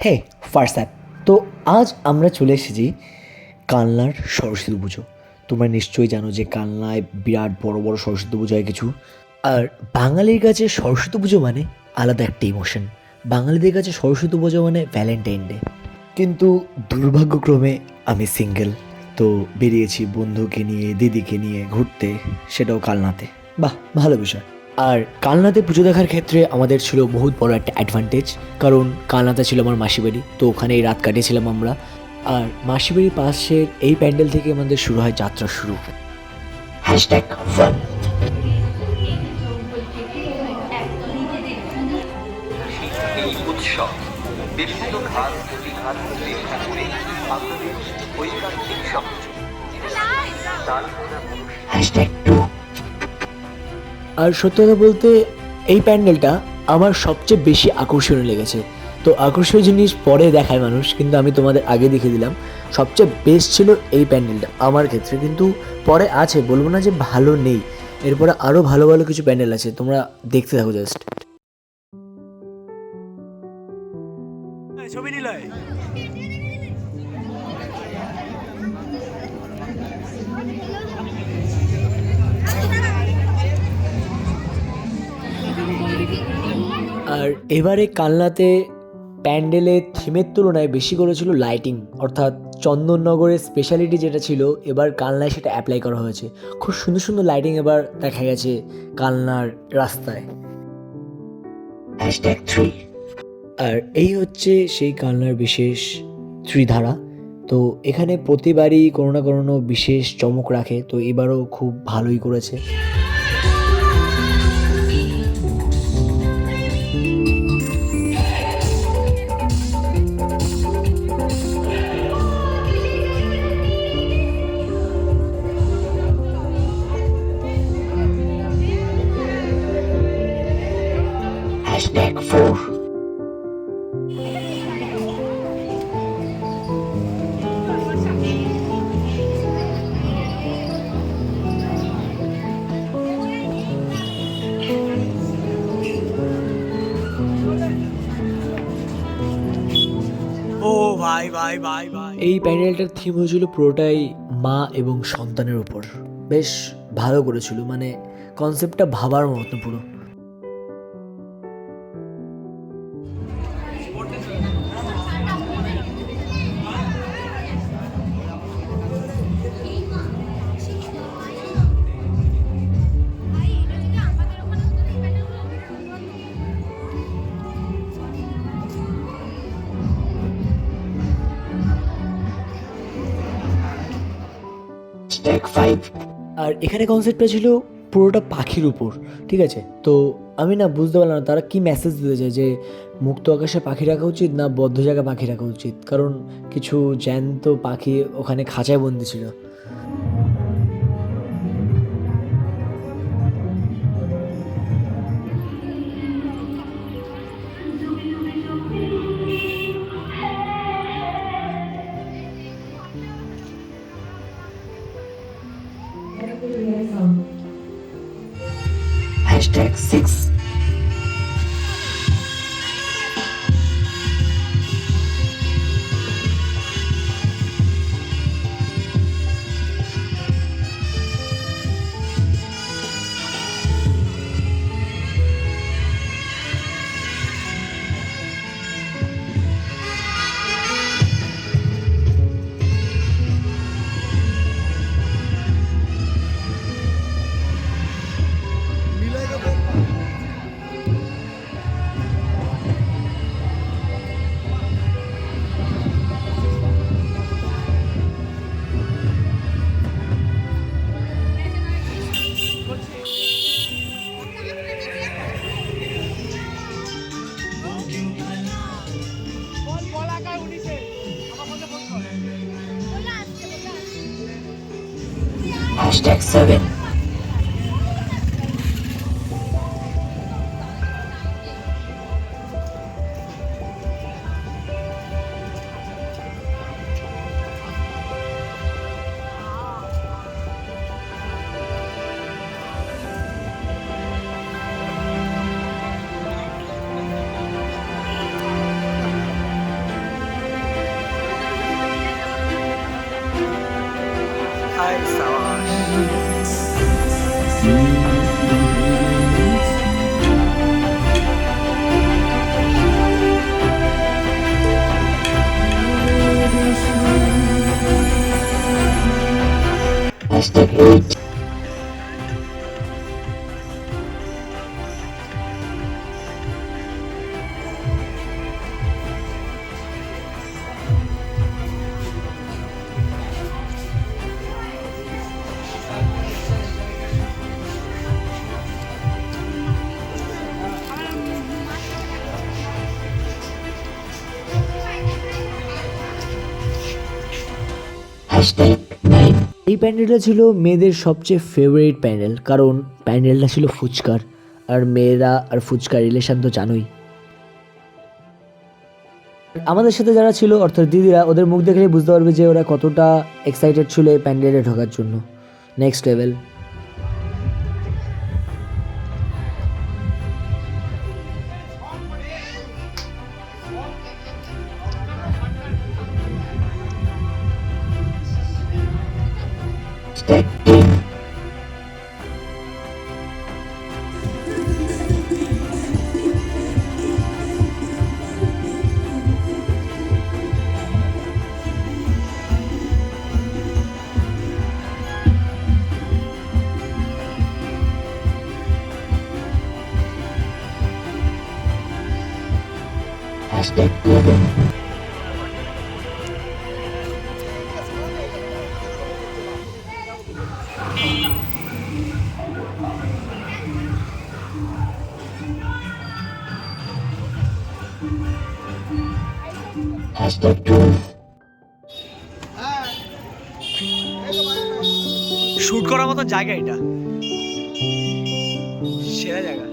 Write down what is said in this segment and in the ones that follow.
হে WhatsApp. তো আজ আমরা চলে এসেছি কালনার সরস্বতী পুজো। তোমরা নিশ্চয়ই জানো যে কালনায় বিরাট বড় বড় সরস্বতী পুজো হয় কিছু। আর বাঙালির কাছে সরস্বতী পুজো মানে আলাদা একটা ইমোশন। বাঙালিদের কাছে সরস্বতী পুজো মানে ভ্যালেন্টাইন ডে। কিন্তু দুর্ভাগ্যক্রমে আমি সিঙ্গেল, তো বেরিয়েছি বন্ধুকে নিয়ে দিদিকে নিয়ে ঘুরতে, সেটাও কালনাতে। বাহ, ভালো বিষয়। আর কালনাতে পুজো দেখার ক্ষেত্রে আমাদের ছিল বহুত বড় একটা অ্যাডভান্টেজ, কারণ কালনাতে ছিল আমার মাসি বাড়ি, তো ওখানেই রাত কাটিয়েছিলাম আমরা। আর মাসি বাড়ির পাশের এই প্যান্ডেল থেকে আমাদের শুরু হয় যাত্রা শুরু। Hashtag fun. এই উৎসব বিভিন্ন ঘাত প্রতিঘাত উপেক্ষা করে বাংলাদেশ ঐকান্তিক সমাজ আর সত্যি কথা বলতে এই প্যান্ডেলটা আমার সবচেয়ে বেশি আকর্ষণীয় লেগেছে। তো আকর্ষণীয় জিনিস পরে দেখায় মানুষ, কিন্তু আমি তোমাদের আগে দেখে দিলাম সবচেয়ে বেস্ট ছিল এই প্যান্ডেলটা আমার ক্ষেত্রে। কিন্তু পরে আছে, বলবো না যে ভালো নেই, এরপরে আরও ভালো ভালো কিছু প্যান্ডেল আছে, তোমরা দেখতে থাকো জাস্ট। ছবি নিল আর এবারে কালনাতে প্যান্ডেলের থিমের তুলনায় বেশি করেছিল লাইটিং, অর্থাৎ চন্দননগরের স্পেশালিটি যেটা ছিল এবার কালনায় সেটা অ্যাপ্লাই করা হয়েছে। খুব সুন্দর সুন্দর লাইটিং এবার দেখা গেছে কালনার রাস্তায়। আর এই হচ্ছে সেই কালনার বিশেষ ত্রিধারা। তো এখানে প্রতিবারই কোনো না কোনো বিশেষ চমক রাখে, তো এবারও খুব ভালোই করেছে। ও ভাই ভাই ভাই ভাই এই প্যান্ডেলটার থিম হয়েছিল পুরোটাই মা এবং সন্তানের উপর। বেশ ভালো করেছিল, মানে কনসেপ্টটা ভাবার মতো পুরো। আর এখানে কনসেপ্টটা ছিল পুরোটা পাখির উপর, ঠিক আছে? তো আমি না বুঝতে পারলাম না তারা কি মেসেজ দিতে চায়, যে মুক্ত আকাশে পাখি রাখা উচিত না বদ্ধ জায়গায় পাখি রাখা উচিত, কারণ কিছু জ্যান্ত পাখি ওখানে খাঁচায় বন্দি ছিল। Hashtag 6. Hashtag 7. এই প্যান্ডেলটা ছিল মেয়েদের সবচেয়ে ফেভারিট প্যান্ডেল, কারণ প্যান্ডেলটা ছিল ফুচকার, আর মেয়েরা আর ফুচকার রিলেশন তো জানোই। আমাদের সাথে যারা ছিল অর্থাৎ দিদিরা, ওদের মুখ দেখলেই বুঝতে পারবে যে ওরা কতটা এক্সাইটেড ছিল এই প্যান্ডেলে ঢোকার জন্য। Next level. শুট করার মতো জায়গা এটা, সেরা জায়গা।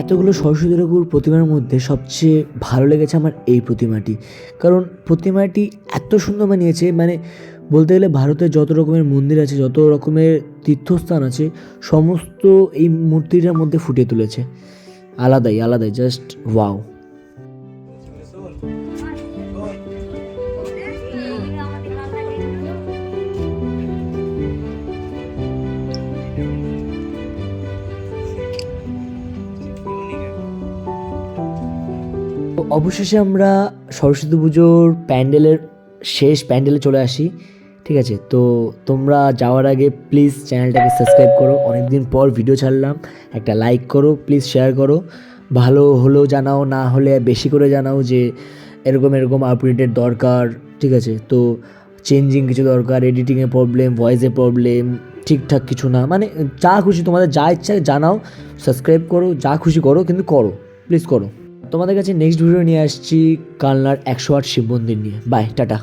এতগুলো সরস্বতী ঠাকুর প্রতিমার মধ্যে সবচেয়ে ভালো লেগেছে আমার এই প্রতিমাটি, কারণ প্রতিমাটি এত সুন্দর বানিয়েছে, মানে বলতে গেলে ভারতের যত রকমের মন্দির আছে, যত রকমের তীর্থস্থান আছে, সমস্ত এই মূর্তিটার মধ্যে ফুটিয়ে তুলেছে। আলাদাই আলাদাই, জাস্ট ওয়াও। অবশেষে আমরা সরস্বতী পুজোর প্যান্ডেলের শেষ প্যান্ডেলে চলে আসি। ঠিক আছে, তো তোমরা যাওয়ার আগে প্লিজ চ্যানেলটাকে সাবস্ক্রাইব করো, অনেকদিন পর ভিডিও ছাড়লাম, একটা লাইক করো, প্লিজ শেয়ার করো, ভালো হলেও জানাও, না হলে বেশি করে জানাও যে এরকম এরকম আপডেটের দরকার। ঠিক আছে, তো চেঞ্জিং কিছু দরকার, এডিটিংয়ে প্রবলেম, ভয়েসে প্রবলেম, ঠিকঠাক কিছু না, মানে যা খুশি তোমাদের যা ইচ্ছা জানাও, সাবস্ক্রাইব করো, যা খুশি করো, কিন্তু করো, প্লিজ করো। তোমাদের কাছে নেক্সট ভিডিও নিয়ে আসছি কালনার 108 শিব মন্দির নিয়ে। Bye, tata.